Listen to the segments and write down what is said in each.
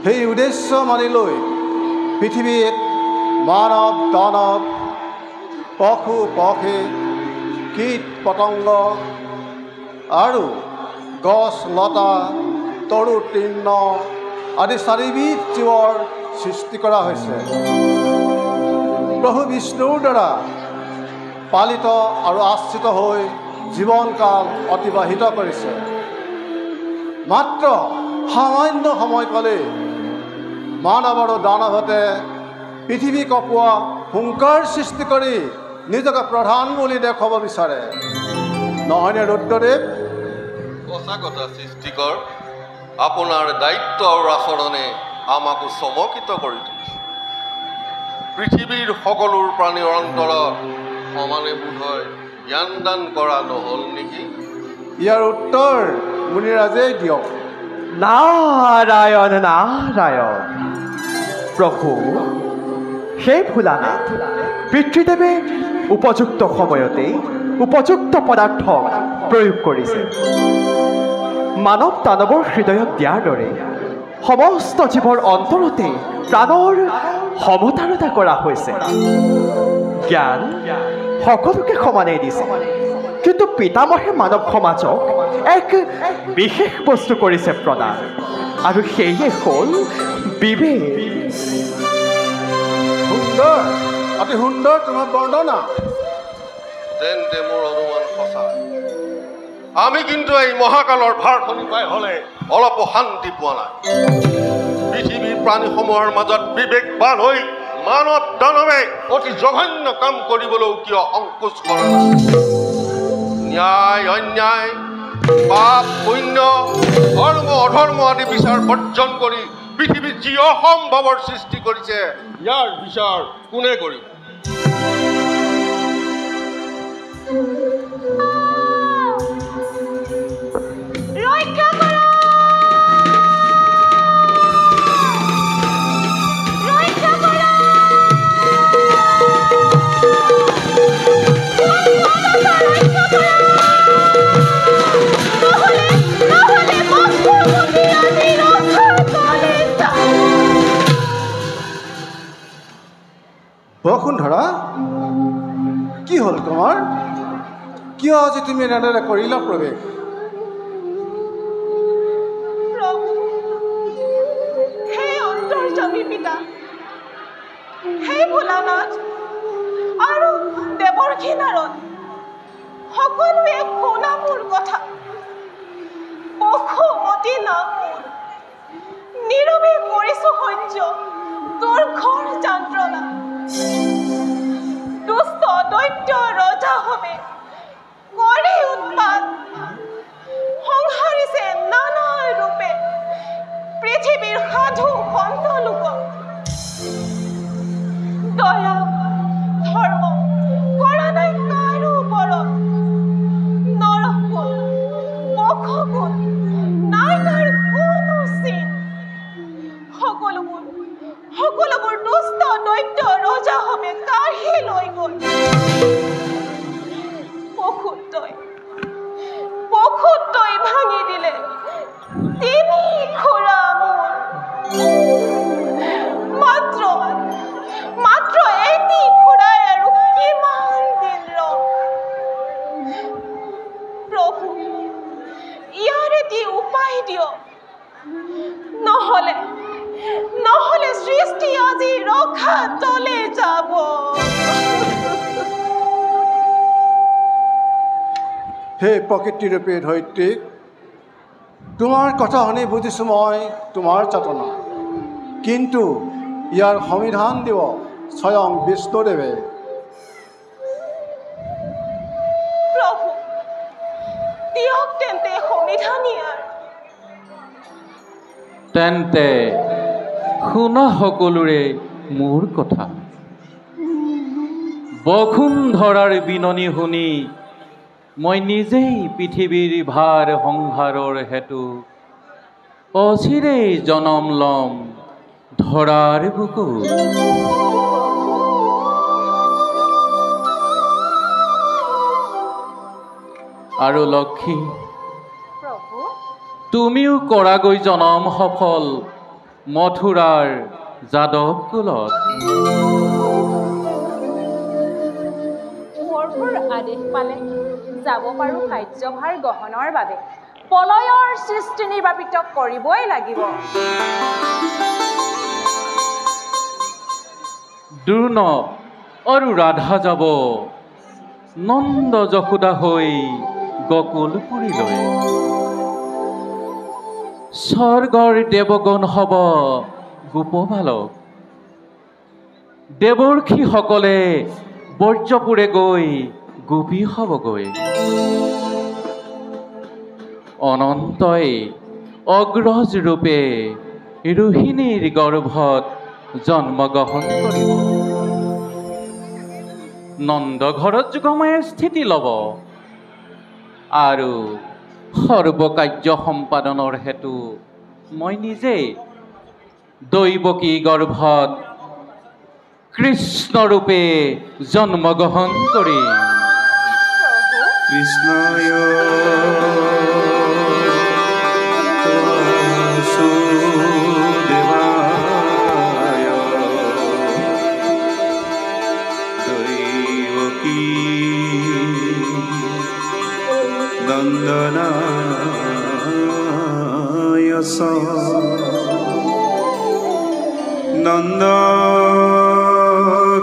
সেই উদ্দেশ্য মানি লৈ পৃথিৱীত মানৱ দানৱ পশু পক্ষী কীট পতংগ আৰু গছ লতা তৰু তৃণ আদি চাৰিবিধ জীৱৰ সৃষ্টি কৰা হৈছে। প্ৰভু বিষ্ণুৰ দ্বাৰা পালিত আৰু আশ্ৰিত হৈ জীৱনকাল অতিবাহিত কৰিছে। মাত্ৰ সামান্য সময় পালে মানৱ আৰু দানৱতে পৃথিৱী কঁপোৱা হুংকাৰ সৃষ্টি কৰি নিজকে প্ৰধান বুলি দেখুৱাব বিচাৰে, নহয়নে ৰুদ্ৰদেৱ? সঁচা কথা সৃষ্টিকৰ, আপোনাৰ দায়িত্ব আৰু আচৰণে আমাকো চমকিত কৰি তুলিছে। পৃথিৱীৰ সকলো প্ৰাণীৰ অন্তৰত সমানে বোধহয় জ্ঞান দান কৰা নহ'ল নেকি? ইয়াৰ উত্তৰ মুনিৰাজেই দিয়ক। নাৰায়ণ নাৰায়ণ। প্ৰভু, সেই ভোলানাথ পিতৃদেৱে উপযুক্ত সময়তে উপযুক্ত পদাৰ্থ প্ৰয়োগ কৰিছে। মানৱ দানৱৰ হৃদয়ত দিয়াৰ দৰে সমস্ত জীৱৰ অন্তৰতে প্ৰাণৰ সমতাৰতা কৰা হৈছে। জ্ঞান সকলোকে সমানেই দিছে, কিন্তু পিতামহে মানৱ সমাজক এক বিশেষ বস্তু কৰিছে প্ৰদান, আৰু সেয়ে হ'ল বিবেক। সুন্দৰ, অতি সুন্দৰ তোমাৰ বৰ্ণনা। তেন্তে মোৰ অনুমান সঁচা। আমি কিন্তু এই মহাকালৰ ভাৰখনি পাই হ'লে অলপো শান্তি পোৱা নাই। পৃথিৱীৰ প্ৰাণীসমূহৰ মাজত বিবেকবান হৈ মানৱ দানৱে অতি জঘন্য কাম কৰিবলৈও কিয় সংকোচ কৰা নাই? ন্যায় অন্যায়, পাপ পুণ্য, ধৰ্ম অধৰ্ম আদি বিচাৰ বৰ্জন কৰি পৃথিৱীত যি অসম্ভৱৰ সৃষ্টি কৰিছে, ইয়াৰ বিচাৰ কোনে কৰিব? বসুন্ধৰা, কি হ'ল তোমাৰ? কিয় আজি তুমি এনেদৰে কৰিলা প্ৰৱেশ? প্ৰভু, হে অন্তৰ্যামী পিতা, হে ভোলানাথ আৰু দেৱৰ্ষি নাৰদ, সকলোৱে শুনা মোৰ কথা। পশুমতী নাম মোৰ, নীৰৱে কৰিছো সহ্য দুৰ্ঘৰ যন্ত্ৰণা। দুষ্ট দৈত্য ৰজা হবে কৰি উৎপাত, সংহাৰিছে নানা ৰূপে পৃথিৱীৰ সাধু সন্ত লোক। দয়া ধৰ্ম কৰা নাই কাৰো ওপৰত, নৰকুল পশুকুল নাই তাৰ কোনো চিন। সকলোবোৰ দুষ্ট দৈত্য ৰজা হবে কাঢ়ি লৈ গ'ল। পশুত্বই ভাঙি দিলে তিনি খুৰা মোৰ। মাত্ৰ এটি খুৰাই আৰু কিমান দিন ৰম। প্ৰভু, ইয়াৰ এটি উপায় দিয়ক, নহ'লে সৃষ্টি আজি ৰখা তলে যাব। হে প্ৰকৃতিৰূপী ধৰিত্ৰীক, তোমাৰ কথা শুনি বুজিছোঁ মই তোমাৰ চেতনা, কিন্তু ইয়াৰ সংবিধান দিব স্বয়ং বিষ্ণুদেৱে। প্ৰভু, দিয়ক তেন্তে সংবিধান ইয়াৰ। তেন্তে শুনা সকলোৰে মোৰ কথা। বসুন্ধৰাৰ বিননি শুনি মই নিজেই পৃথিৱীৰ ভাৰ সংহাৰৰ হেতু অচিৰেই জনম লম ধৰাৰ বুকুত। আৰু লক্ষ্মী, তুমিও কৰাগৈ জনম সফল মথুৰাৰ যাদৱ কুলত। প্ৰভুৰ আদেশ পালে যাব পাৰোঁ কাৰ্যভাৰ গ্ৰহণৰ বাবে। প্ৰলয়ৰ সৃষ্টি নিৰ্বাপিত কৰিবই লাগিব। দ্ৰোণ আৰু ৰাধা যাব নন্দ যশোদা হৈ গকুলপুৰীলৈ। স্বৰ্গৰ দেৱগণ হ'ব গোপবালক। দেৱৰ্ষিসকলে বৰ্জপুৰে গৈ গোপী হ'বগৈ। অনন্তই অগ্ৰজ ৰূপে ৰোহিণীৰ গৰ্ভত জন্মগ্ৰহণ কৰিব। নন্দ ঘৰত যুগময়ে স্থিতি ল'ব আৰু সৰ্বকাৰ্য সম্পাদনৰ হেতু মই নিজেই দৈৱকী গৰ্ভত কৃষ্ণৰূপে জন্মগ্ৰহণ কৰিম। কৃষ্ণায় বাসুদেবায় দৈৱকী নন্দনায় নন্দ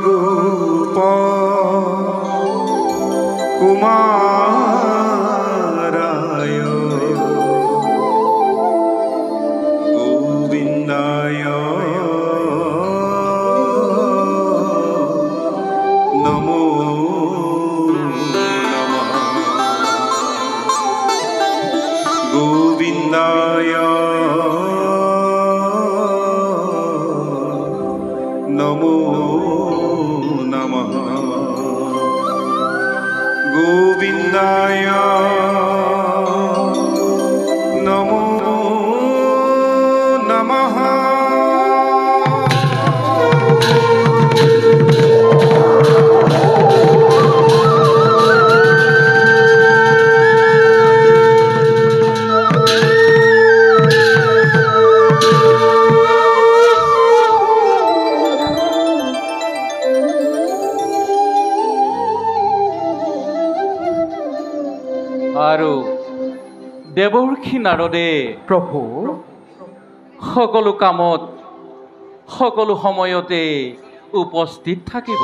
গোপ কুমাৰায় গোবিন্দায় নমো নমঃ গোবিন্দায় নমো নমঃ গোবিন্দায় নমো নমঃ। আৰু দেৱৰ্ষি নাৰদে প্ৰভু সকলো কামত সকলো সময়তে উপস্থিত থাকিব।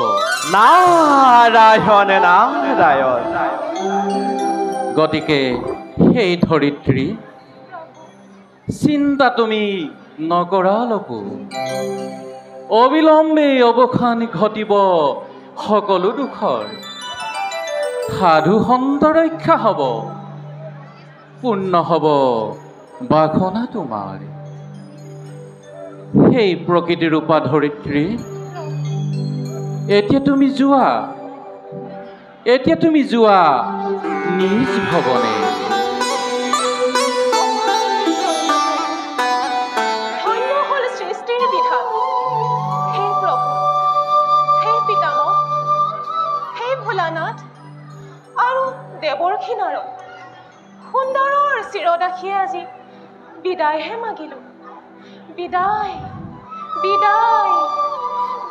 নাৰায়ণ নাৰায়ণ। গতিকে সেই ধৰিত্ৰী চিন্তা তুমি নকৰা লপু। অবিলম্বে অৱসান ঘটিব সকলো দুখৰ। সাধু সন্ত ৰক্ষা হ'ব, পূৰ্ণ হ'ব বাসনা তোমাৰ। সেই প্ৰকৃতি ৰূপা ধৰিত্ৰী এতিয়া তুমি যোৱা নিজ ভৱনে। ধন্য হ'ল সৃষ্টিৰ বিধান। হে প্ৰভু, হে পিতামহ, হে ভোলানাথ আৰু দেৱৰ্ষি নাৰদ, সুন্দৰৰ চিৰদাসীয়ে আজি বিদায়হে মাগিলোঁ। বিদায় বিদায়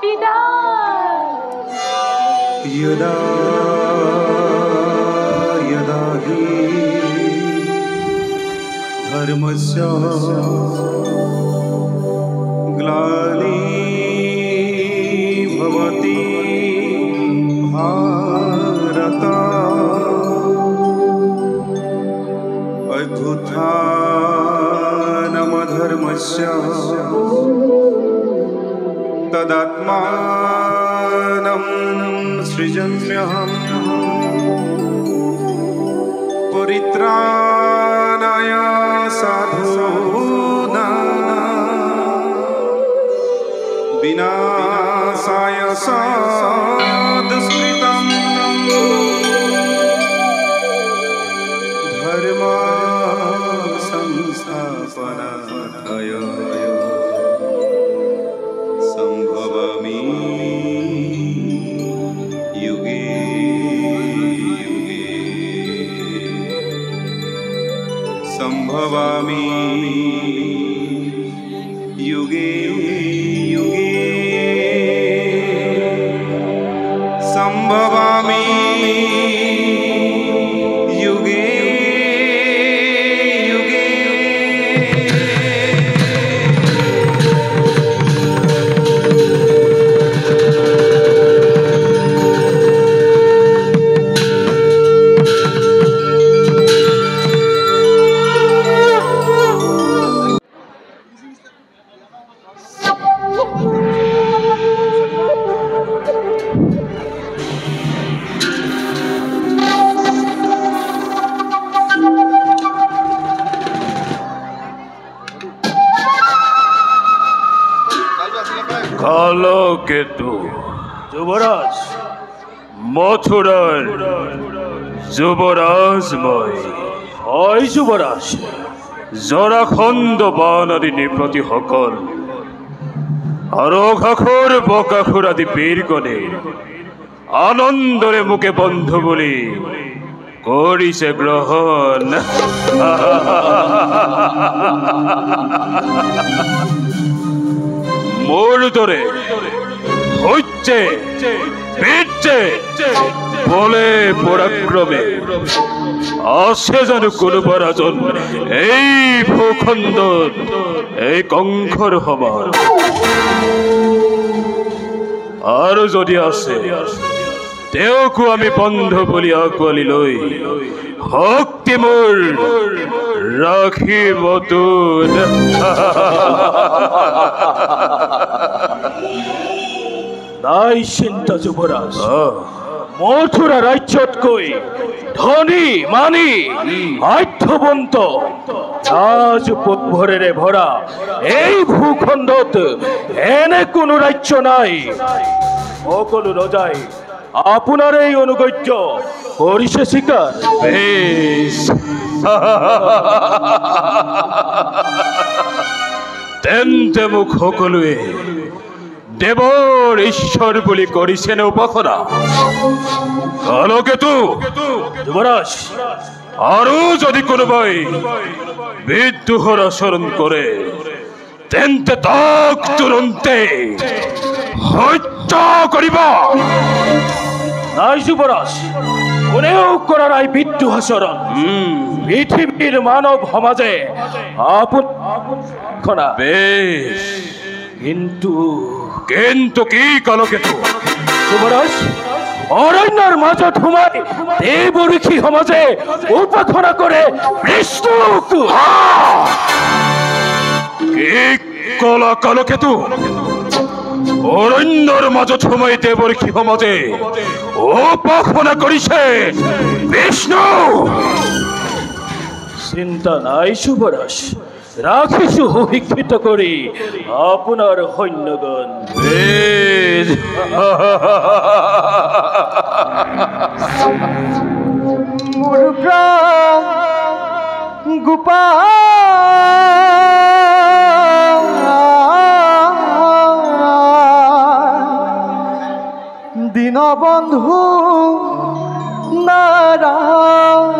বিদায়। यदा यदा हि धर्मस्य ग्लानिर्भवति भारत अभ्युत्थानमधर्मस्य तदात्मानं सृजन्यहम् परित्राणाय साधूनां विनाशाय सदुष्कृतं धर्म संस्थापनाय संभवामि युगे युगे संभवामि युगे संभवामि युगे युगे কালকেতু যুবরাজ মথুরার যুবরাজময় হয় যুবরাজ জরাখণ্ড বানাদি নিপ্ৰতিসকল আৰু অঘাখুৰ বকাখুৰ আদি বীৰগণে আনন্দৰে মুকে বন্ধু বুলি কৰিছে গ্ৰহণ মোৰ দৰে হচ্ছে বীৰ্যে বলে পৰাক্ৰমে আছে জানো কোনোবা ৰাজন এই ভূখণ্ডত এই কংসৰ সমান আৰু যদি আছে তেওঁকো আমি বন্ধু বুলি আঁকোৱালি লৈ শক্তি মোৰ ৰাখিব তোন নাই চিন্তা যুবৰাজ মথুৰা ৰাজ্যতকৈ ধনী মানি আধ্যবন্ত ৰাজপুতভৰেৰে ভৰা এই ভূখণ্ডত এনে কোনো ৰাজ্য নাই সকলো ৰজাই আপোনাৰ এই অনুগত্য কৰিছে স্বীকাৰ বেশ তেন্তে মোক সকলোৱে দেৱৰ ঈশ্বৰ বুলি কৰিছেনে উপাসনা কালকেতু যুবৰাজ আৰু যদি কোনোবাই বিদ্ৰোহৰ আচৰণ কৰে তেন্তে তাক তুৰন্তে হত্যা কৰিব নাই যুবৰাজ কোনেও কৰা নাই বিদ্ৰোহ আচৰণ পৃথিৱীৰ মানৱ সমাজে আপোনা বেশ কিন্তু কিন্তু কি কালকেতু যুবৰাজ অৰণ্যৰ মাজত সোমাই দেৱ ঋষি সমাজে উপাসনা কৰে বিষ্ণুক কি কলা কালকেতু অৰণ্যৰ মাজত সোমাই দেৱ ঋষি সমাজে উপাসনা কৰিছে বিষ্ণু চিন্তা নাই যুবৰাজ ৰাখিছো সুশিক্ষিত কৰি আপোনাৰ সৈন্যগণ বেশ মোৰ প্ৰাণ গোপাল দীনবন্ধু নাৰায়ণ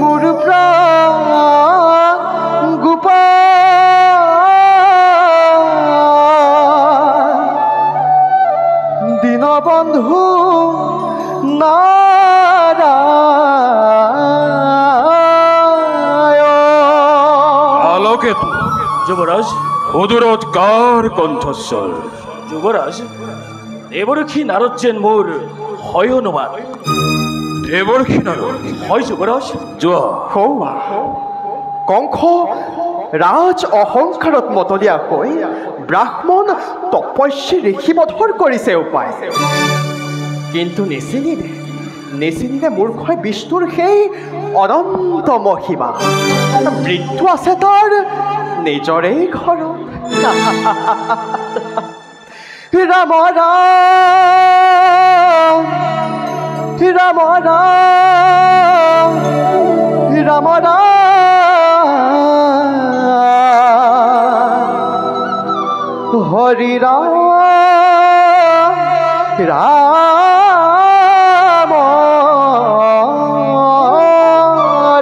মোৰ প্ৰাণ গোপাল দীনবন্ধু নাৰায়ণ কালকেতু যুবৰাজ সুদূৰত কাৰ কণ্ঠস্বৰ যুবৰাজ দেৱঋষি নাৰদ যেন মোৰ হয় অনুমান দেৱৰ্ষি নাৰদ হয় যুবৰাজ যোৱা হৌৱা কংস ৰাজ অহংকাৰত মতলীয়া হৈ ব্ৰাহ্মণ তপস্বী ঋষিবধৰ কৰিছে উপায় কিন্তু নিচিনিলে মূৰ্খই বিষ্ণুৰ সেই অনন্ত মহিমা মৃত্যু আছে তাৰ নিজৰে ঘৰত ৰাম ৰাম ৰাম ৰাম ৰাম ৰাম হৰি ৰাম ৰাম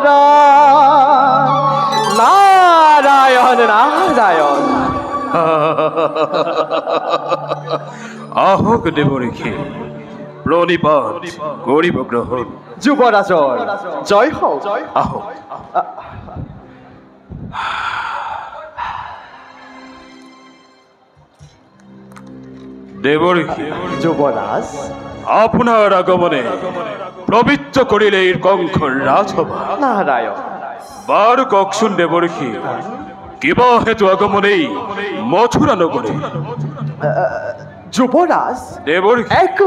ৰাম নাৰায়ণ আহক দেৱৰীষি প্ৰণিপাত কৰিব গ্ৰহণ যুৱৰাজৰ জয় হওক আহক দেৱৰীষি যুৱৰাজ আপোনাৰ আগমনে পবিত্ৰ কৰিলে এই কংসৰ ৰাজসভা নাৰায়ণ বাৰু কওকচোন দেৱৰীষি কিবা হেতু আগমনেই মথুৰা নগৰে যুৱৰাজ দেৱৰীষি এক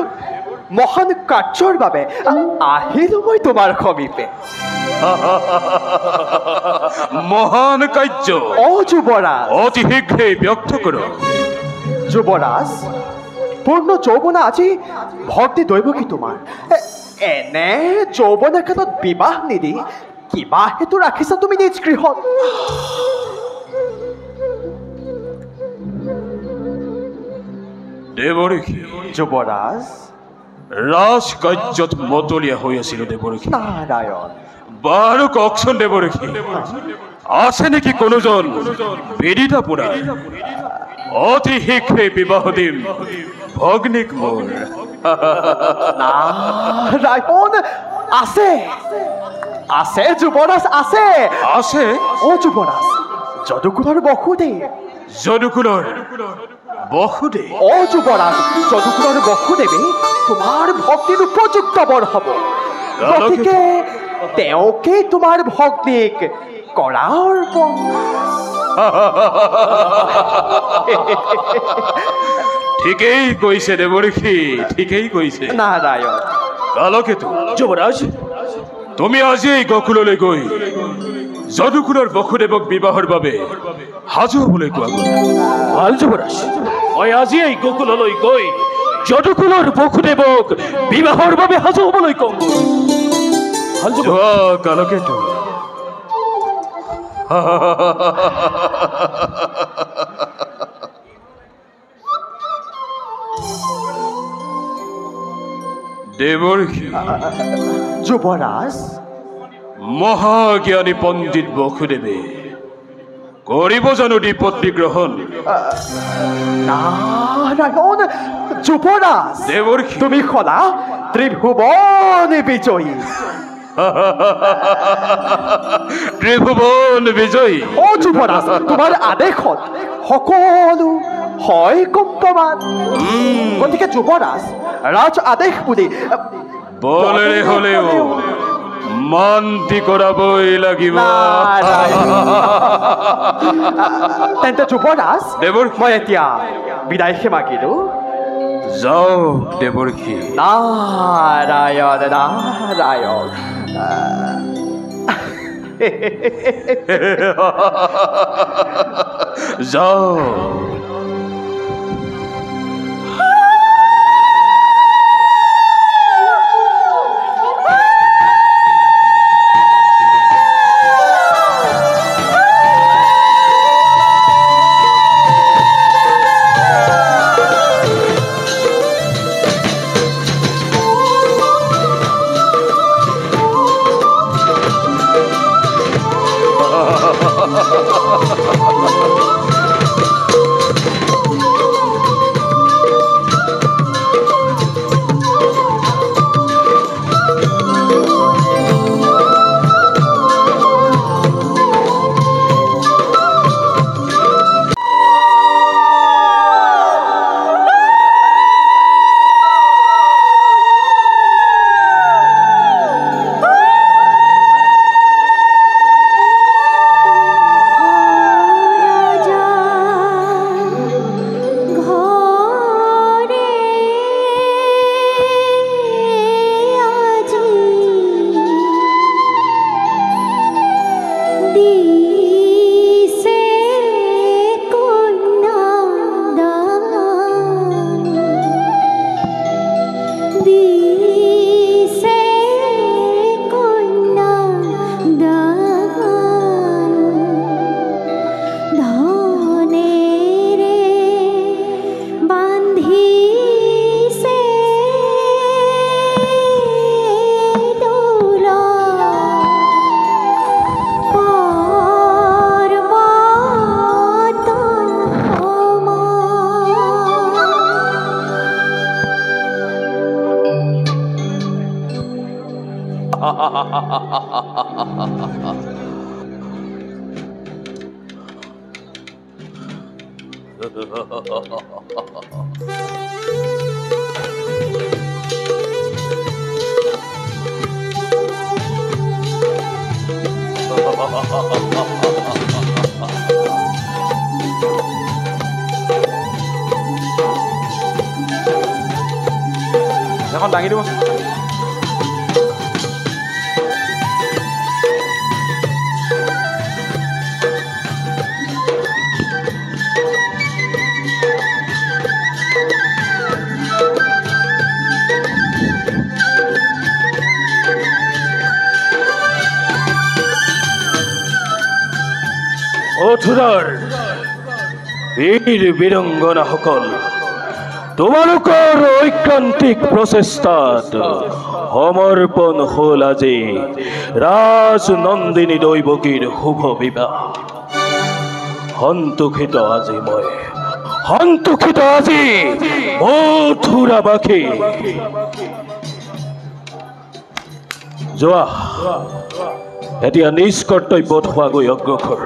মহান কাৰ্যৰ বাবে আহিলো মই তোমাৰ সমীপে মহান কাৰ্য যুৱৰাজ অতি শীঘ্ৰে ব্যক্ত কৰক যুৱৰাজ পূৰ্ণ যৌৱনা আজি ভক্তি দৈৱকী তোমাৰ এনে যৌৱনা কালত বিবাহ নিদি কিবা হেতু ৰাখিছা তুমি নিজ গৃহত দেৱৰীষি যুৱৰাজ ৰাজকাৰ্যত মতলীয়া হৈ আছিলো দেৱৰীষি নাৰায়ণ বাৰু কওকচোন দেৱৰীষি আছে নেকি কোনোজন পীড়িতা পুৰা অতি শীঘ্ৰে বিবাহ দিম ভগ্নীক মোৰ নাৰায়ণ আছে আছে যুৱৰাজ আছে আছে যুৱৰাজ যদুকুলৰ বসুদেৱ যদুকুলৰ বসুদেৱ যুৱৰাজ যদুকুলৰ বসুদেৱে তোমাৰ ভক্তিৰ উপযুক্ত বৰ হ'ব গতিকে তেওঁকে তোমাৰ ভগ্নীক কৰা অৰ্পণ ঠিকেই কৈছে দেৱৰীষি ঠিকেই কৈছে নাৰায়ণ কালকেতু যুৱৰাজ তুমি আজি গকুললৈ গৈ যদুকুলৰ বসুদেৱক বিবাহৰ বাবে সাজু হ'বলৈ কোৱা ভাল যুৱৰাজ মই আজি এই গকুললৈ গৈ যদুকুলৰ বসুদেৱক বিবাহৰ বাবে সাজু হ'বলৈ কওঁ ভাল যুৱৰাজ যোৱা কালকেতু দেৱৰীষি যুৱৰাজ মহাজ্ঞানী পণ্ডিত বসুদেৱে কৰিব জানো দ্বিপত্নী গ্ৰহণ নাৰায়ণ যুৱৰাজ দেৱৰীষি তুমি সলা ত্ৰিভুৱন বিজয়ী ত্ৰিভুৱন বিজয়ী যুৱৰাজ তোমাৰ আদেশত সকলো হয় কম্পমান গতিকে যুৱৰাজ ৰাজ আদেশ বুলি বলেৰে হ'লেও মান্তি কৰাবই লাগিব তেন্তে যুৱৰাজ দেৱৰীষি মই এতিয়া বিদায়হে মাগিলো যাওক দেৱৰীষি নাৰায়ণ নাৰায়ণ যাওক এখন দাঙি দিব মথুৰাৰ বীৰ বীৰংগনাসকল তোমালোকৰ ঐকান্তিক প্ৰচেষ্টাত সমৰ্পণ হ'ল আজি ৰাজনন্দিনী দৈৱকীৰ শুভ বিবাহ। সন্তোষিত আজি মই, সন্তোষিত আজি মথুৰাবাসী। যোৱা এতিয়া নিজ কৰ্তব্যত হোৱাগৈ অগ্ৰসৰ।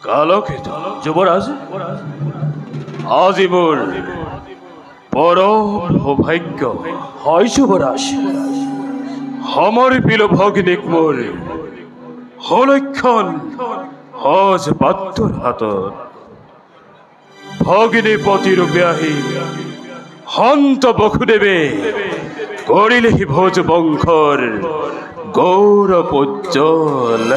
কালকেতু যুৱৰাজ, আজি মোৰ পৰম সৌভাগ্য। হয় যুৱৰাজ। সমৰ্পিলো ভগিনীক মোৰ সলক্ষণ সজ পাত্ৰৰ হাতত। ভগিনী পতিৰূপে আহি সন্ত বসুদেৱে কৰিলেহি ভোজ বংশৰ গৌৰৱ উজ্জ্বল।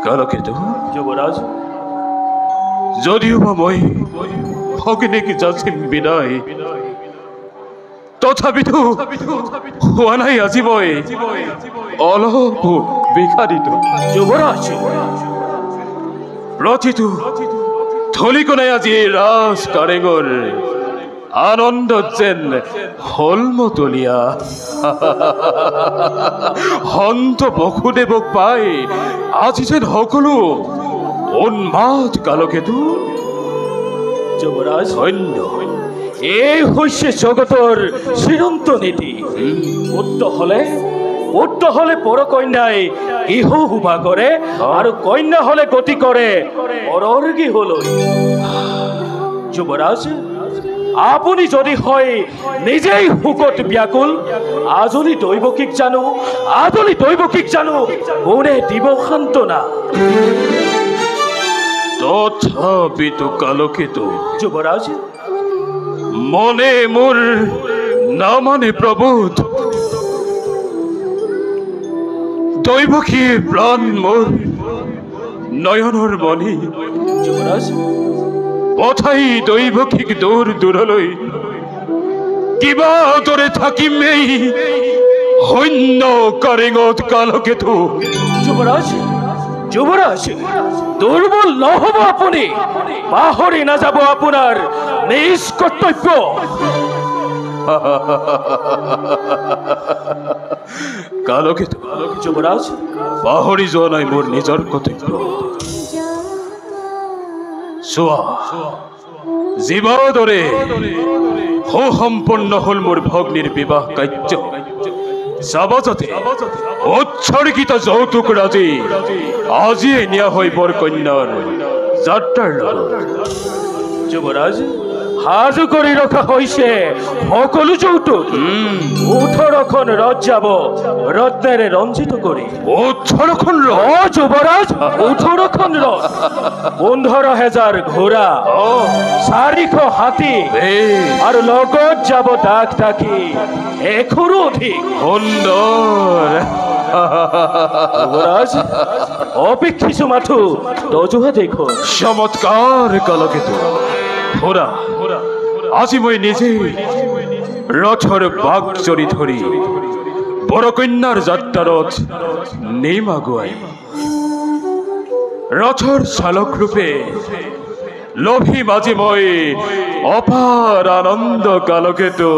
কালকেতু যুৱৰাজ, যদিও বা মই ভগিনীক যাচিম বিদায়, তথাপিতো হোৱা নাই আজি মই অলপ বিষাদিত। যুৱৰাজ, প্ৰতিটো থলিকণাই আজি ৰাজ কাৰেঙৰ আনন্দ যেন হলমতলীয়া। সন্ত বসুদেৱক পাই আজি যেন সকলো উন্মাদ। কালকেতু যুৱৰাজ, ধন্য। এই হৈছে জগতৰ চিৰন্ত নীতি। পুত্ৰ হলে পৰকন্যাই গৃহ শোভা কৰে আৰু কন্যা হলে গতি কৰে পৰৰ গৃহলৈ। যুৱৰাজ, আপুনি যদি হয় নিজেই শোকত ব্যাকুল, আজলি দৈৱকীক জানো কোনে দিব সান্তনা। তথাপিতো কালকেতু যুৱৰাজ, মনে মোৰ নামানে প্ৰবোধ। দৈৱকী প্ৰাণ মোৰ নয়নৰ মণি। যুৱৰাজ, পঠাই দৈৱকীক দূৰ দূৰলৈ, কিবা দৰে থাকিমেই শূন্য কাৰেঙত। কালকেতু যুৱৰাজ, দুৰ্বল নহব আপুনি, পাহৰি নাযাব আপোনাৰ নিজ কৰ্তব্য। কালকেতু যুৱৰাজ, পাহৰি যোৱা নাই মোৰ নিজৰ কৰ্তব্য। চোৱা, জীৱাদৰে সুসম্পন্ন হল মোৰ ভগ্নীৰ বিবাহ কাৰ্য। চাবজতে উৎসৰ্গিত যৌতুক ৰাজি আজিয়ে নিয়া হৈ বৰ কন্যাৰ যাত্ৰাৰ লগত। যুৱৰাজ, সাজু কৰি ৰখা হৈছে সকলো যৌতুক। 18খন ৰথ যাব ৰত্নেৰে ৰঞ্জিত কৰি। 18খন ৰথ? যুৱৰাজ, 18খন ৰথ, 15,000 ঘোঁৰা, 400 হাতী আৰু লগত যাব দাগ দাগি 100ৰো অধিক। সুন্দৰ। যুৱৰাজ অপেক্ষিছো মাথো দজোহা দেখো চমৎকাৰ কালকেতু হোৰা আজি মই নিজে ৰথৰ বাঘ চৰি ধৰি বৰকন্যাৰ যাত্ৰাৰত নিম আগুৱাই ৰথৰ চালক ৰূপে লভিম আজি মই অপাৰ আনন্দ কালকেতু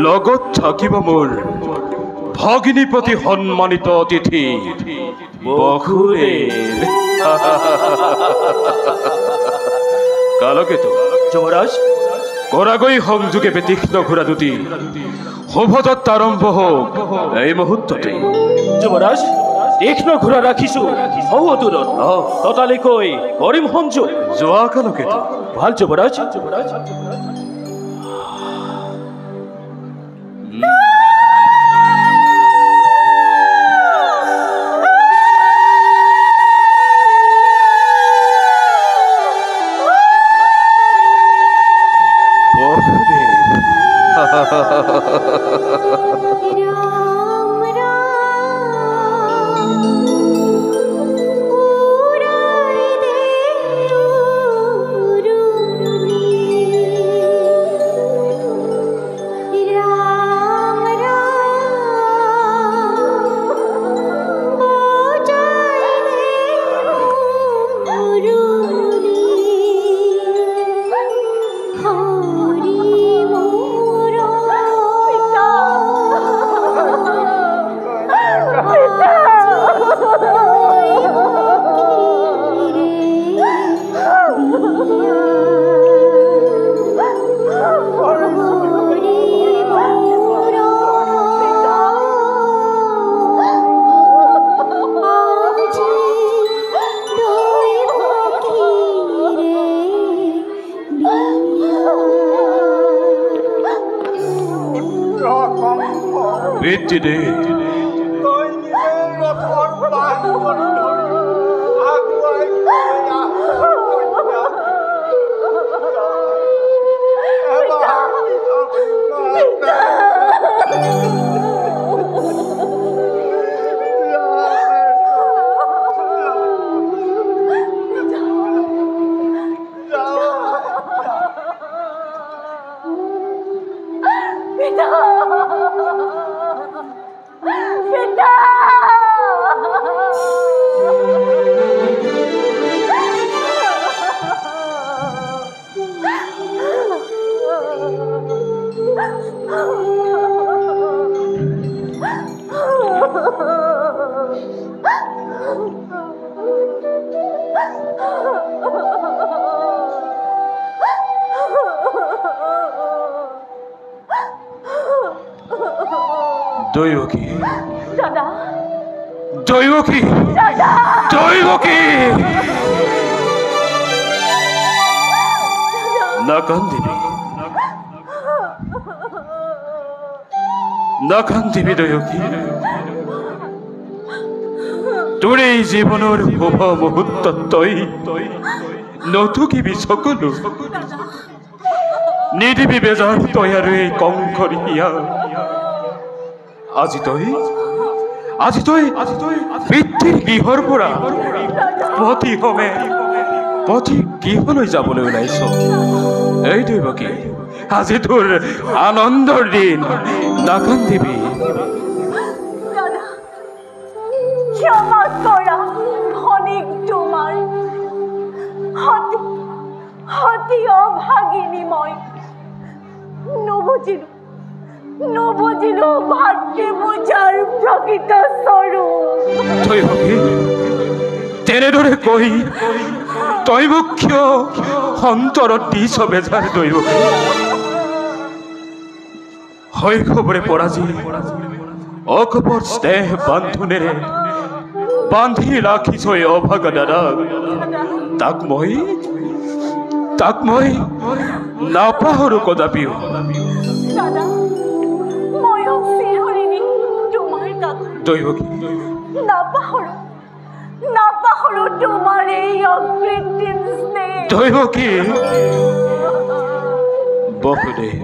লগত থাকিব মোৰ ভগিনীপতি সন্মানিত অতিথি বসুদেৱ কালকেতু যুৱৰাজ কৰাগৈ সংযোগে তীক্ষ্ণ ঘোঁৰা দুটি শুভযাত্ৰা আৰম্ভ হওক এই মুহূৰ্ততে যুৱৰাজ তীক্ষ্ণ ঘোঁৰা ৰাখিছো হও দূৰত ততালিকৈ কৰিম সংযোগ যোৱা কালকেতু ভাল যুৱৰাজ বিদ্যুদে দৈবকী দৈবকী দৈবকী নাকান্দিবি নাকান্দিবি দৈবকী তোৰ এই জীৱনৰ শুভ মুহূৰ্তত তই নথুকিবি সকলো নিদিবি বেজাৰ তই আৰু এই কংকৰীয়া আজি তই পিতৃৰ গৃহৰ পৰা পতি গৃহলৈ যাবলৈ ওলাইছ এই দৈবকী আজি তোৰ আনন্দৰ দিন নাকান্দিবি ক্ষমা কৰা ভনীক তোমাৰ সতী অভাগিনী মই নুবুজিলো ভাতৃ পূজাৰ প্ৰকৃত স্বৰূপ দৈবকী তেনেদৰে কৈ তই মোক কিয় অন্তৰত দিছ বেজাৰ দৈবকী শৈশৱৰে পৰাজি অকপৰ স্নেহ বান্ধোনেৰে বান্ধি ৰাখিছ এই অভাগা দাদাক তাক মই নাপাহৰো কদাপিও দাদা ময়ো চিৰদিনী তোমাৰ কাষ দৈবকী নাপাহৰো তোমাৰ এই অকৃত্ৰিম স্নেহ দৈবকী বসুদেৱ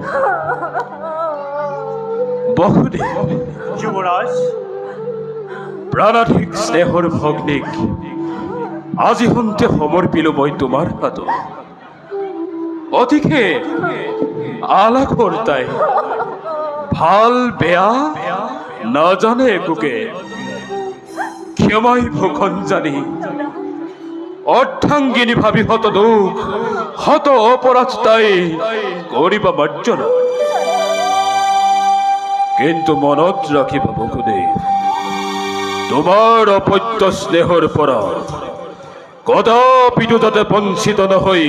বসুদেৱ যুৱৰাজ প্ৰাণাধিক স্নেহৰ ভগ্নীক আজি সন্তে সমৰ্পিলো মই তোমাৰ হাতত অতিকে আলাখৰ তাই ভাল বেয়া নাজানে একোকে ক্ষমাই ভোখন জানি অৰ্ধাংগিনী ভাবি হত দুখ হত অপৰাধ তাই কৰিবা মাৰ্জনা কিন্তু মনত ৰাখিবা বসুদেৱ তোমাৰ অপত্য স্নেহৰ পৰা কদাপিতো যাতে বঞ্চিত নহৈ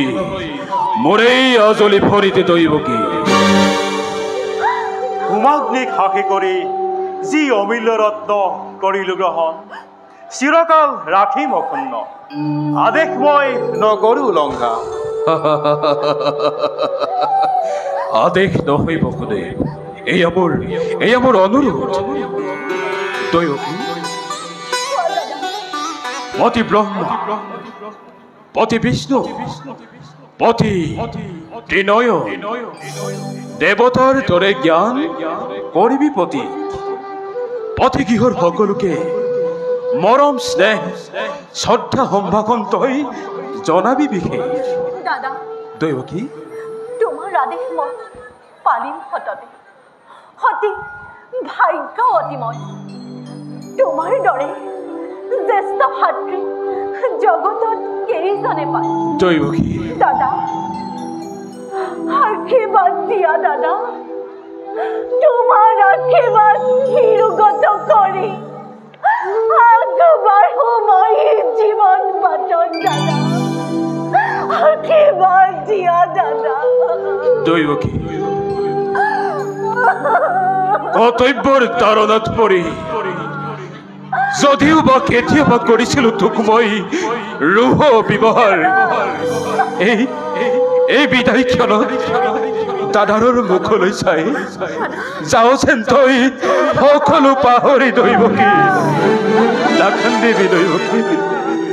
মোৰেই আজলি ভৰিতে দৈৱকী উমাগ্নিক সাক্ষী কৰি যি অমূল্য ৰত্ন কৰিলো গ্ৰহণ চিৰকাল ৰাখিম অক্ষুণ্ণ আদেশ মই নকৰো উলংঘা আদেশ নহয় বসুদেৱ এয়া মোৰ অনুৰোধ দৈৱকী পতি ব্ৰহ্মা পতি বিষ্ণু পতি ত্ৰিনয় দেৱতাৰ দৰে জ্ঞান কৰিবি পতি পতি গৃহৰ সকলোকে মৰম স্নেহ শ্ৰদ্ধা সম্ভাষণ তই জনাবি বিশেষ দাদা দৈৱকী তোমাৰ আদেশ মই পালিম সততে সতী ভাগ্যৱতী মই তোমাৰ দৰে জ্যেষ্ঠ ভাতৃ জগতত কেইজনে পায় দৈৱকী দাদা আশীৰ্বাদ দিয়া দাদা তোমাৰ আশীৰ্বাদ শিৰোগত কৰি আগবাঢ়ো মই জীৱন বাটত দাদা আশীৰ্বাদ দিয়া দাদা দৈৱকী কৰ্তব্যৰ তাৰণাত পৰি যদিও বা কেতিয়াবা কৰিছিলো তোক মই ৰুহ ব্যৱহাৰ এই বিদায় ক্ষণত দাদাৰৰ মুখলৈ চাই যাওঁ যেন তই সকলো পাহৰি দৈৱকী নাকান্দিবি দৈৱকী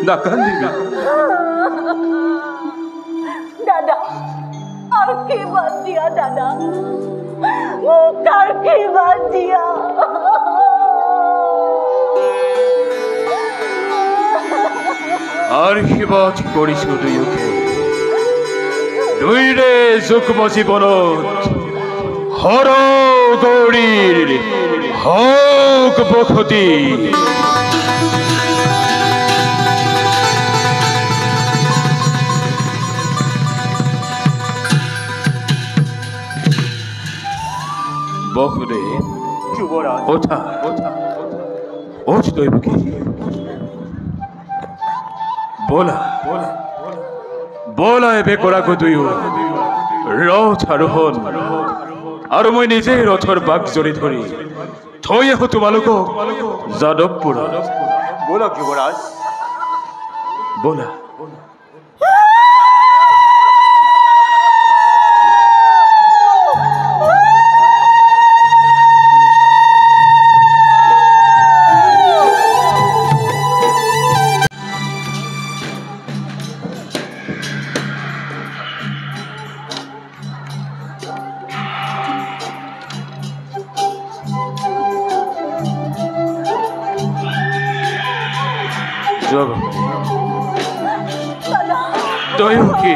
নাকান্দিবি দাদা আশীৰ্বাদ দিয়া দাদা মোক আশীৰ্বাদ দিয়া আশীৰ্বাদ কৰিছো দুয়োকে দুইৰে যুগ্ম জীৱনত হৰ গৌৰীৰ হওক বসতি বসুদেৱ যুৱৰাজ ওঠা ওঠ দৈৱকী বলা এবে কৰাকো দুয়ো ৰথ আৰোহণ আৰু মই নিজেই ৰথৰ বাক জৰি ধৰি থৈ আহো তোমালোকক যাদৱপুৰত বলক যুৱৰাজ বলা দৈৱকী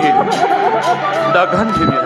নাকান্দিবি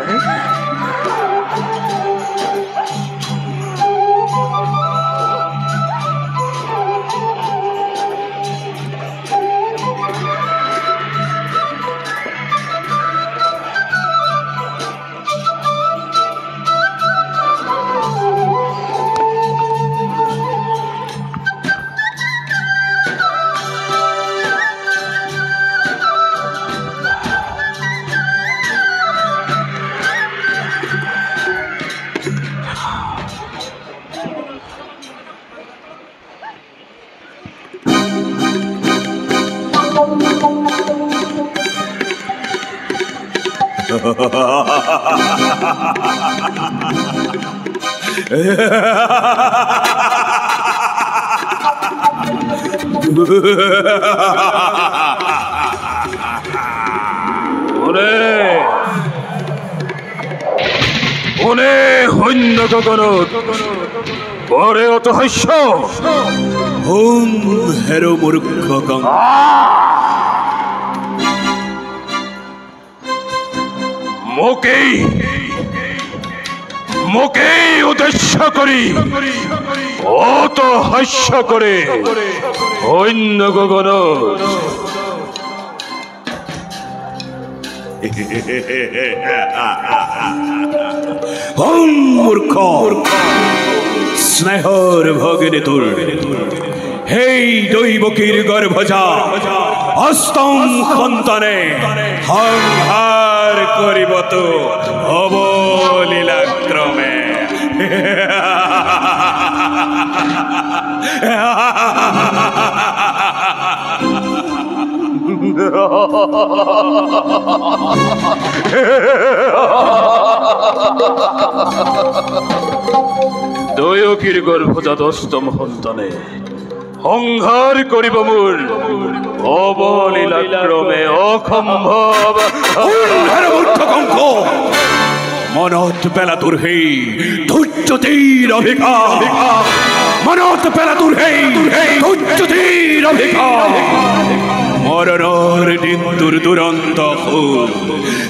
সৈন্য গগনত পরে অত হাস্য হুম হেরো মূর্খ গং মোকেই উদ্দেশ্য করি অত হাস্য করে অন্য গগন হুম মূর্খ স্নেহর ভগিনী তোর হেই দৈবকীর গর্ভজা অষ্টম সন্তানে সংহার করিব তো অবলীলাক্রমে দয়কীর গর্ভজাত অষ্টম সন্তানে সংহার করিব মোৰ অবলীলাক্ৰমে অসম্ভৱ মনত পেলা তোৰ সেই ধৈৰ্যতীৰ অভিঘাত মনত পেলা তোৰ সেই ধৈৰ্যতীৰ অভিঘাত মৰণৰ দিন তোৰ দুৰন্ত ফুল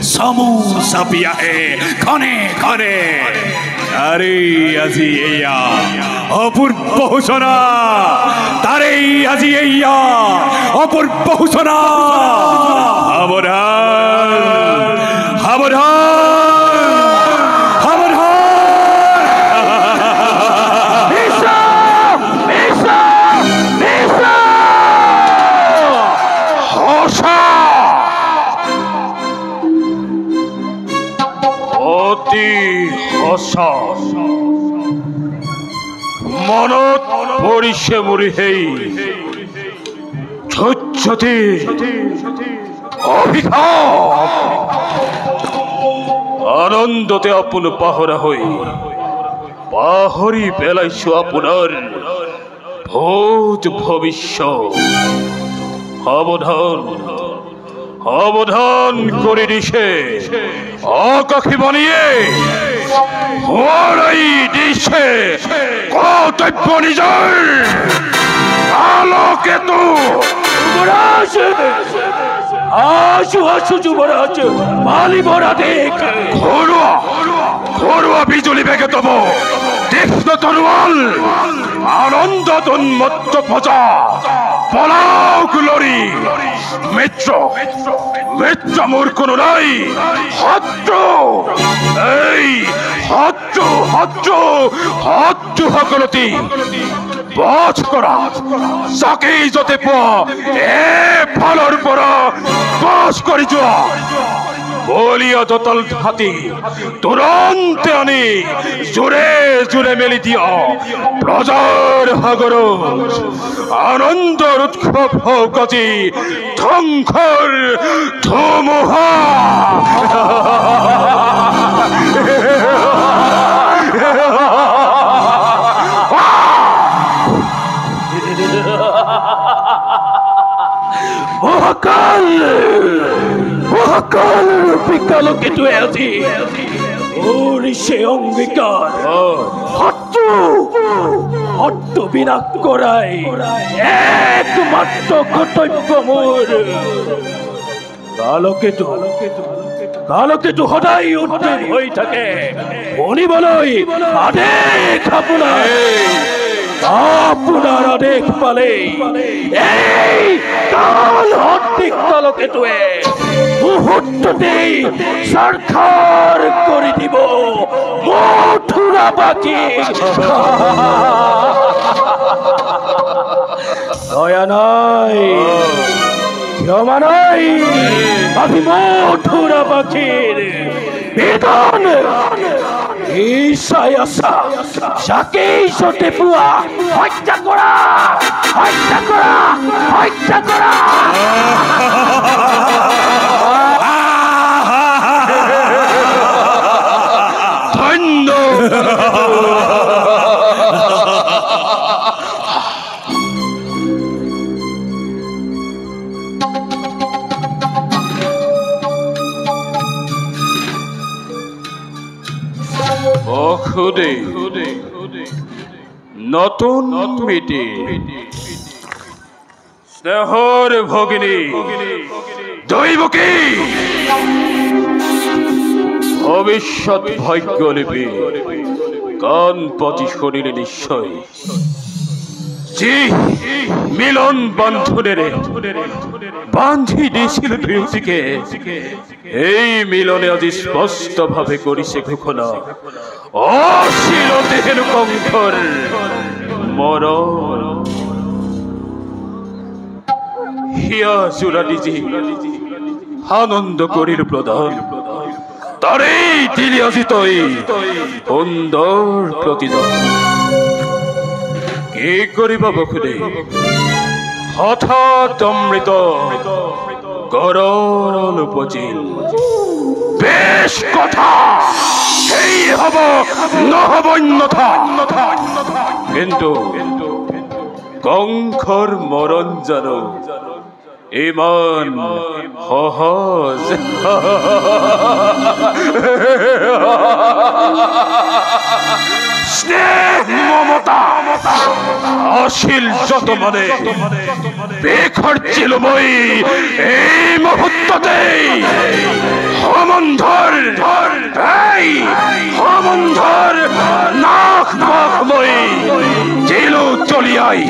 চামু চাপি আহে ক্ষণে ক্ষণে আরে আজি এয়া অপূর্ব সূচনা তারে আজি এয়া অপূর্ব সূচনা সাবধান অতি হসা মনত পৰিছে মোৰ সেই ধৈৰ্যতী অভিশাপ আনন্দতে আপোন পাহৰা হৈ পাহৰি পেলাইছো আপোনাৰ ভূত ভৱিষ্যত সাৱধান কৰি দিছে আকাশীবাণীয়ে সোঁৱৰাই দিছে কৰ্তব্য নিজৰ আলোকেতো আশু যুবৰাজ মালি বৰা দেখ ঘৰুৱা বিজুলী বেগে তব তীক্ষ্ণ তৰোৱাল আনন্দ উন্মত্ত ভজা পলাওক লৰি মিত্ৰ মোৰ কোনো নাই শত্ৰু এই শত্ৰু সকলতি বধ কৰা চাকি যতে পোৱা এফালৰ পৰা বধ কৰি যোৱা বলিয়া দতল হাতী তুৰন্তে আনি জোৰে জোৰে মেলি দিয়া প্ৰজাৰ সাগৰত আনন্দৰ উৎসৱ হওক আজি ধ্বংসৰ ধুমুহা মহাকাল রূপিকালোকে তুই আজি ওর সে অঙ্গীকার শত্রু বিনাশ করাই একমাত্র কর্তব্য মোর কালকেতু সদায় উদ্যোগ হৈ থাকে শুনিবলৈ আদেশ আপোনাৰ আদেশ পালে এই কাল কালকেতুৱে মুহূৰ্ততেই সাক্ষাৎ কৰি দিব মথুৰাবাসী দয়া নাই ক্ষমা নাই আমি মথুৰাবাসীৰ বেদন ঈশায়াসা যাকেই সতে পোৱা হত্যা কৰা ধন্য নতুন মিটি স্নেহৰ ভগিনী দৈৱকী ভৱিষ্যত ভাগ্যলিপি কাণ পাতি শুনিলে নিশ্চয় যি মিলন বান্ধোনেৰে বান্ধি দিছিল দুয়োটিকে এই মিলনে আজি স্পষ্টভাৱে কৰিছে ঘোষণা অচিৰতে হেনো কংসৰ মৰণ হিয়া জোৰা দিজি আনন্দ কৰিল প্ৰদান তাৰেই দিলি আজি তই সুন্দৰ প্ৰতিদান কি কৰিবা বসুদে হঠাৎ অমৃত গৰল উপজিল বেশ কথা সেই হব নহব অন্যথা কিন্তু কংসৰ মৰণ জানো ইমান সহজ স্নেহ মমতা অশীল যত মানে বেখৰ্চিল মই এই মুহূৰ্ততে সমন্ধৰ নাক বাক মই জেলো চলিয়াই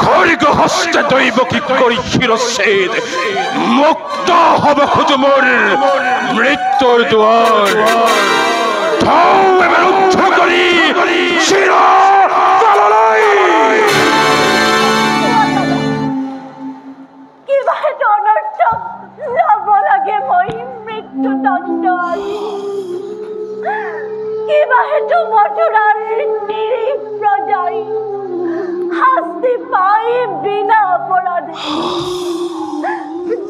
খড়গ হস্তে দৈৱকী কৰি শিৰচ্ছেদ মুক্ত হব খোজো মোৰ মৃত্যুৰ দুৱাৰ এবাৰ উদ্ধ কৰি শিৰ তললৈ কিবা এটা অনৰ্থক যাব লাগে মই মৃত্যুদণ্ড কিবা হেতু মথুৰাৰ নিৰীহ প্ৰজাই শাস্তি পাই বিনা অপৰাধে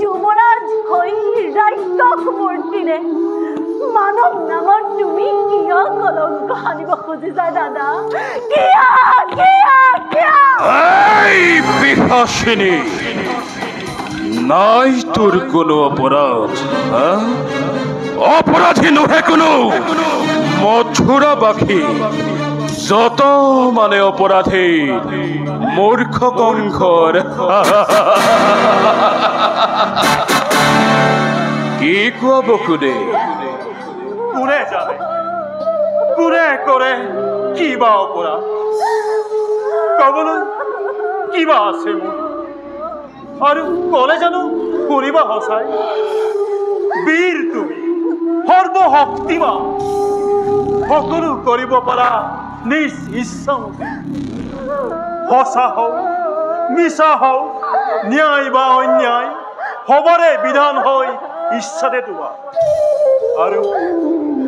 যুৱৰাজ হৈ ৰাক্ষস মূৰ্তিৰে মানৱ নামত তুমি কিয় কলংক সানিব খুজিছা দাদা এই বিহাসিনী নাই তোর কোনো অপরাধ অপরাধী নহে কোনো মথুরাবাসী যত মানে অপরাধী মূর্খ কংসৰ কি কোৱা বসুদে কোনে জানে কোনে কৰে কিবা অপৰাধ কবলৈ কিবা আছে মোৰ আৰু কলে জানো শুনিবা সঁচাই বীৰ তুমি সৰ্বশক্তিমান সকলো কৰিব পাৰা নিজ ইচ্ছামতে সঁচা হওক মিছা হওক ন্যায় বা অন্যায় সবৰে বিধান হয় ইচ্ছাতে তোমাৰ আৰু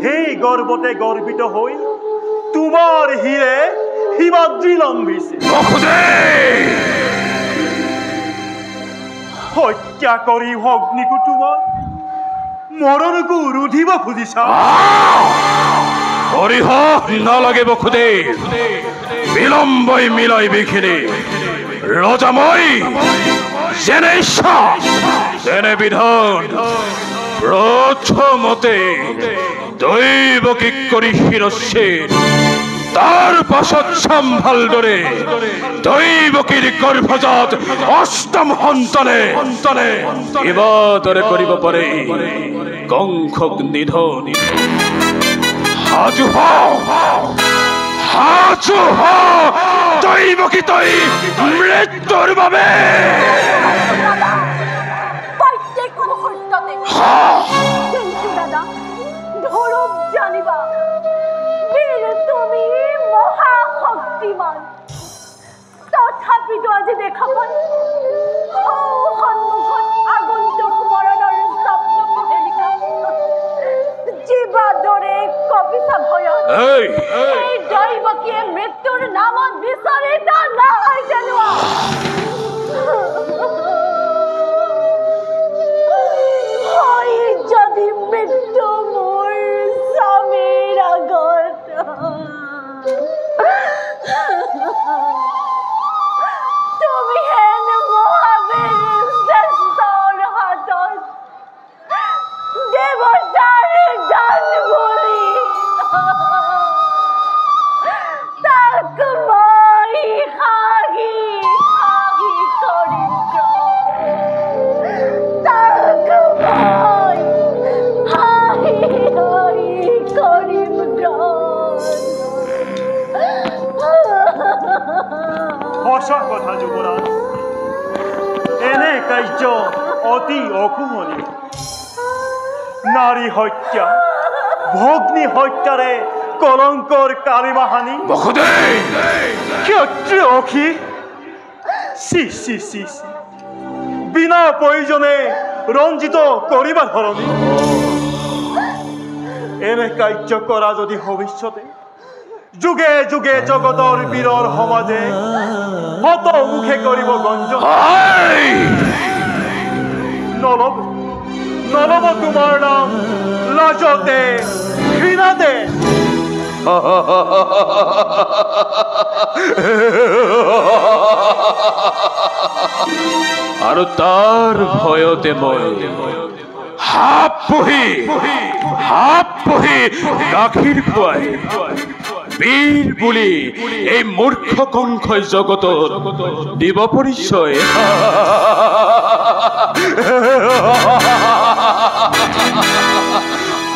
সেই গৰ্বতে গৰ্বিত হৈ তোমাৰ হিৰে হিমাদ্ৰী লম্বিছে হত্যা কৰি অগ্নিকো তোমাৰ মৰণকো ৰুধিব খুজিছা হৰিহ নালাগে বসুদে বিলম্বই মিলাই বিখিনি ৰজামই যেনে ইচ্ছা যেনে বিধান প্ৰথমতে দৈৱকীক কৰি শিৰচ্ছেদ তাৰ পাছত ভালদৰে দৈৱকীৰ গৰ্ভজাত অষ্টম সন্তানে কিবাদৰে কৰিব পাৰে কংসক নিধন হাজু হ দৈৱকী তই মৃত্যুৰ বাবে প্ৰত্যেক মুহূৰ্ততে কিন্তু দাদা ধৰক জানিবা বীৰ তুমি মহাশক্তিমান তথাপিতো আজি দেখা পাল সন্মুখত আগন্তুক মৰণৰ স্বপ্ন পহেলিকা জীৱা দৰে কবিতা ভয়ত এই দৈৱকীয়ে মৃত্যুৰ নামত বিচাৰিত নহয় জানোৱা যদি মৃত্যু মোৰ স্বামীৰ আগত তুমি হেন মহাবীৰ শ্ৰেষ্ঠৰ হাতত দেৱতাৰ দান বুলি তাক সঁচা কথা যুৱৰাজ এনে কাৰ্য অতি অশুভনীয় নাৰী হত্যা ভগ্নী হত্যাৰে কলংকৰ কালিমাহানি ক্ষত্ৰিয় অখি চি চি চি চি বিনা প্ৰয়োজনে ৰঞ্জিত কৰিবা ধৰণী এনে কাৰ্য কৰা যদি ভৱিষ্যতে যুগে যুগে জগতৰ বীৰৰ সমাজে হত মুখে কৰিব গঞ্জন নলব নলব তোমাৰ নাম লাজতে ঘৃণাতে আৰু তাৰ ভয়তে মই হাপ পুহি গাখীৰ খুৱাই বীৰ বুলি এই মূৰ্খ কংসই জগতৰ দিব পৰিচয়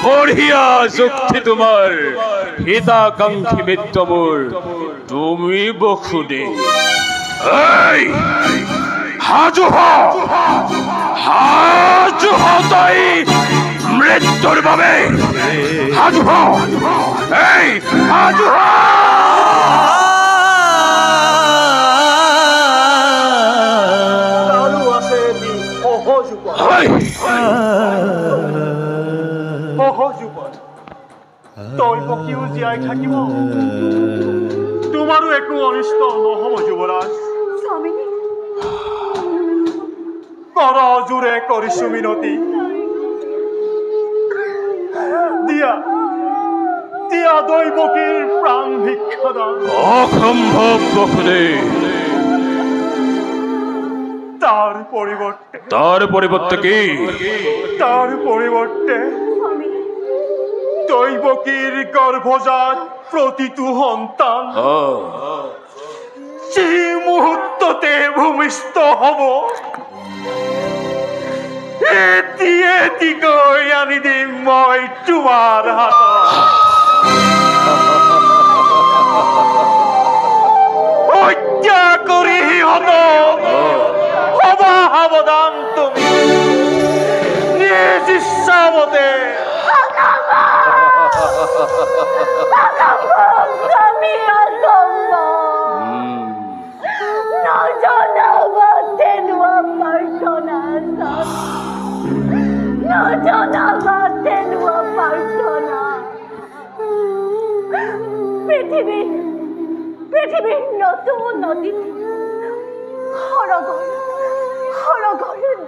বঢ়িয়া যুক্তি তোমাৰ হিতাকাংক্ষী মিত্ৰ মোৰ তুমি বসুদে হাজু তই মৃত্যুৰ বাবে হাজু হাজু তই পক্ষীও জীয়াই থাকিব তোমাৰো একো অনিষ্ট নহব যুৱৰাজ কৰ জোৰে কৰিছো মিনতি দিয়া দিয়া দৈৱকীৰ প্ৰাণ ভিক্ষাদান অসম্ভৱ বসুদে তাৰ পৰিৱৰ্তে কি তাৰ পৰিৱৰ্তে দৈৱকীৰ গৰ্ভজাত প্ৰতিটো সন্তান যি মুহূৰ্ততে ভূমিষ্ঠ হব এটিকৈ আনি দিম মই তোমাৰ হাতত হত্যা কৰি সিহঁতক হবা সাৱধান তুমি নিজ ইচ্ছামতে পৃথিৱীৰ নতুন নদীত সৰগৰ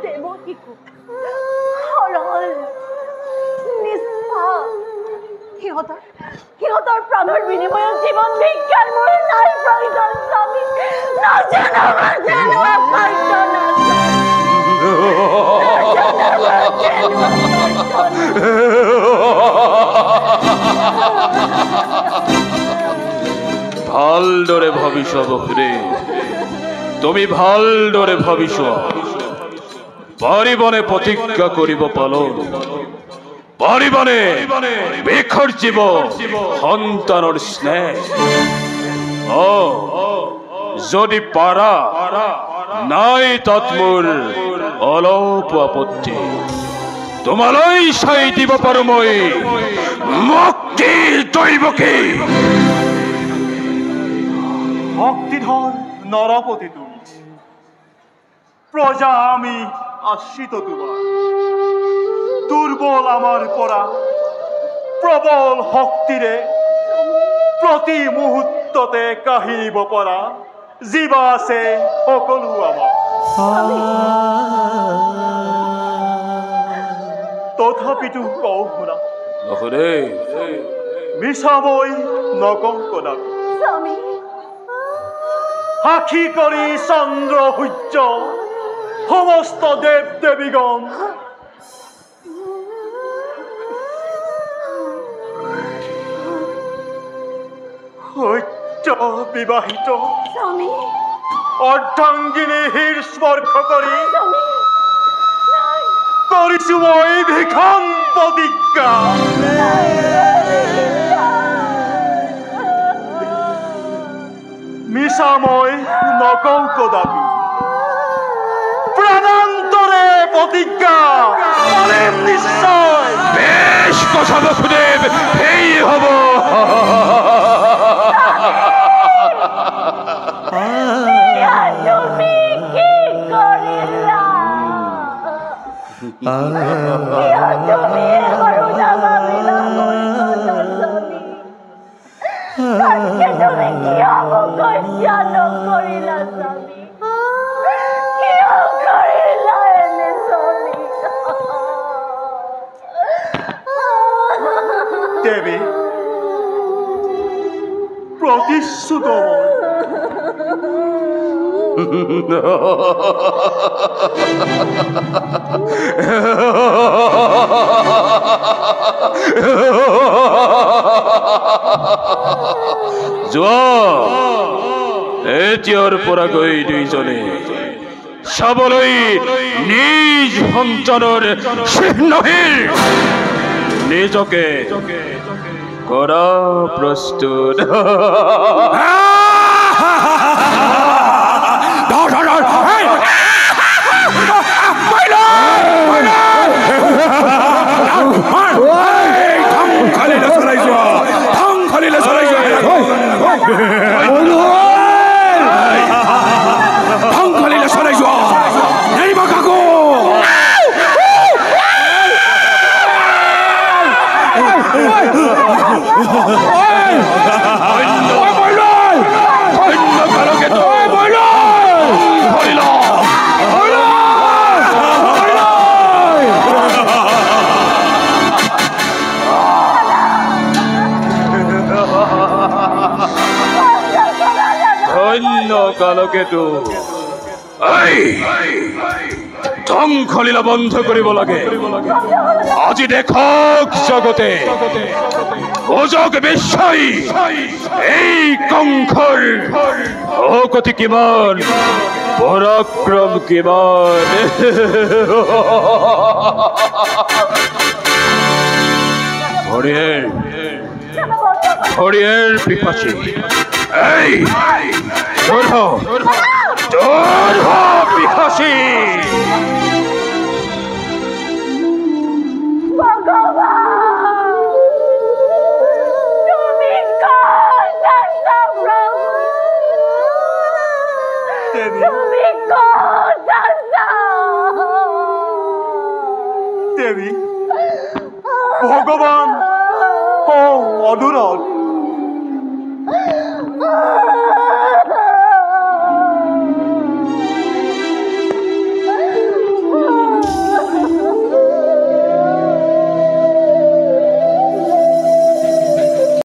দেৱ শিশু সৰল নিষ্পাপ সিহঁতৰ প্ৰাণৰ বিনিময়ত জীৱন ভিক্ষাৰ মোৰ নাই প্ৰয়োজন স্বামী ভালদৰে ভাবিছ বসুদে তুমি ভালদৰে ভাবিছ পাৰিবনে প্ৰতিজ্ঞা কৰিব পালন পাৰিবনে বিসৰ্জিব সন্তানৰ স্নেহ যদি পাৰা নাই তাত মোৰ অলপ আপত্তি তোমালৈ চাই দিব পাৰো মই মুক্তি দৈৱকী ভক্তিধর নরপতি তুমি প্রজা আমি আশ্রিত তোমার দুর্বল আমার পরা প্রবল শক্তিরে প্রতি মুহূর্ততে কাহিব পরা জীবা আছে সকলো আমার তথাপিতো কও শুনা মিছাময় নকংকনা সাক্ষী কৰি চন্দ্ৰ সূৰ্য সমস্ত দেৱ দেৱীগণ সত্য বিবাহিত অৰ্ধাংগিনী হীৰ স্পৰ্শ কৰি কৰিছো মই ভীষণ প্ৰতিজ্ঞা মিছাময় নকওঁ কদাপি প্ৰাণান্তৰে প্ৰতিজ্ঞা পালিম নিশ্চয় বেশ কথা বসুদেব এই হব তুমি কি কৰিলা তুমি কৰোণা ভাবিলা তুমি কিয় মোক হত্যা নকৰিলা স্বামী কিয় কৰিলা এনে স্বামী দেৱী প্ৰতিশ্ৰুত যোৱা এতিয়াৰ পৰা গৈ দুইজনে চাবলৈ নিজ সন্তানৰ চিহ্নহীন নিজকে কৰা প্ৰস্তুত কালকেতো ধ্বংসলীলা বন্ধ কৰিব লাগে আজি দেখক জগতে অজগ বিশ্বই এই কংসৰ অগতি কিমান পৰাক্ৰম কিমান হৰিয়েৰ পিপাচী এই পিপাচী দেৱী ভগৱান অদূৰত